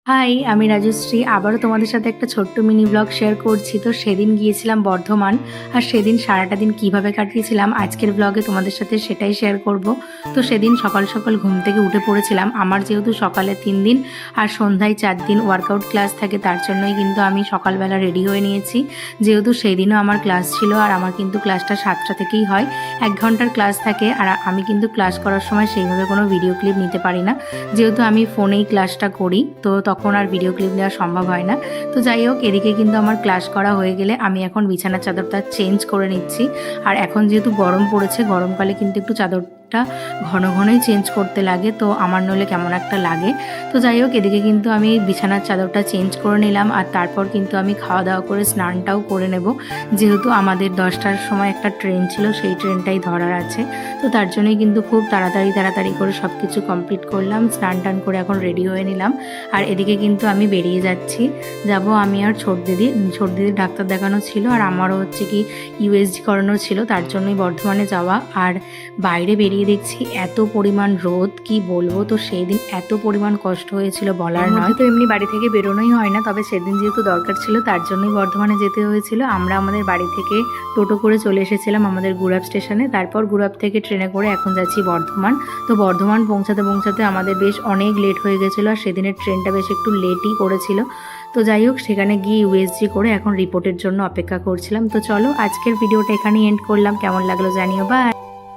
High, আমি রাজশ্রী। আবারও তোমাদের সাথে একটা ছোট্ট মিনি ব্লগ শেয়ার করছি। তো সেদিন গিয়েছিলাম বর্ধমান, আর সেদিন সারাটা দিন কিভাবে কাটিয়েছিলাম আজকের ব্লগে তোমাদের সাথে সেটাই শেয়ার করব। তো সেদিন সকাল সকাল ঘুম থেকে উঠে পড়েছিলাম। আমার যেহেতু সকালে 3 দিন আর সন্ধ্যায় 4 দিন ওয়ার্কআউট ক্লাস থাকে, তার জন্যই কিন্তু আমি সকালবেলা রেডি হয়ে নিয়েছি। যেহেতু সেই দিনও আমার ক্লাস ছিল, আর আমার কিন্তু ক্লাসটা 7টা থেকেই হয়, 1 ঘন্টার ক্লাস থাকে। আর আমি কিন্তু ক্লাস করার সময় সেইভাবে কোনো ভিডিও ক্লিপ নিতে পারি না, যেহেতু আমি ফোনেই ক্লাসটা করি, তো তখন আর ভিডিও ক্লিপ নেওয়া সম্ভব হয় না। তো যাই হোক, এদিকে কিন্তু আমার ক্লাস করা হয়ে গেলে আমি এখন বিছানার চাদরটা চেঞ্জ করে নিচ্ছি। আর এখন যেহেতু গরম পড়েছে, গরমকালে কিন্তু একটু চাদরটা ঘন ঘনই চেঞ্জ করতে লাগে, তো আমার নইলে কেমন একটা লাগে। তো যাই হোক, এদিকে কিন্তু আমি বিছানার চাদরটা চেঞ্জ করে নিলাম, আর তারপর কিন্তু আমি খাওয়া দাওয়া করে স্নানটাও করে নেব। যেহেতু আমাদের 10টার সময় একটা ট্রেন ছিল, সেই ট্রেনটাই ধরার আছে। তো তার জন্যই কিন্তু খুব তাড়াতাড়ি করে সব কিছু কমপ্লিট করলাম, স্নান টান করে এখন রেডি হয়ে নিলাম। আর এদিকে কিন্তু আমি বেরিয়ে যাচ্ছি, যাব আমি আর ছোট দিদির ডাক্তার দেখানো ছিল, আর আমারও হচ্ছে কি ইউএসজি করানো ছিল, তার জন্যই বর্ধমানে যাওয়া। আর বাইরে বেরিয়ে দেখছি এত পরিমাণ রোদ, কি বলবো। তো সেই দিন এত পরিমাণ কষ্ট হয়েছিল বলার নয়। তো এমনি বাড়ি থেকে বেরোনোই হয় না, তবে সেদিন যেহেতু দরকার ছিল তার জন্যই বর্ধমানে যেতে হয়েছিল। আমরা আমাদের বাড়ি থেকে টোটো করে চলে এসেছিলাম আমাদের গুরাব স্টেশনে, তারপর গুরাব থেকে ট্রেনে করে এখন যাচ্ছি বর্ধমান। তো বর্ধমান পৌঁছাতে আমাদের বেশ অনেক লেট হয়ে গেছিলো, আর সেদিনের ট্রেনটা বেশ একটু লেটই করেছিল। তো যাই হোক, সেখানে গিয়ে ইউএসজি করে এখন রিপোর্টের জন্য অপেক্ষা করছিলাম। তো চলো, আজকের ভিডিওটা এখানেই এন্ড করলাম। কেমন লাগলো জানিও। বাই।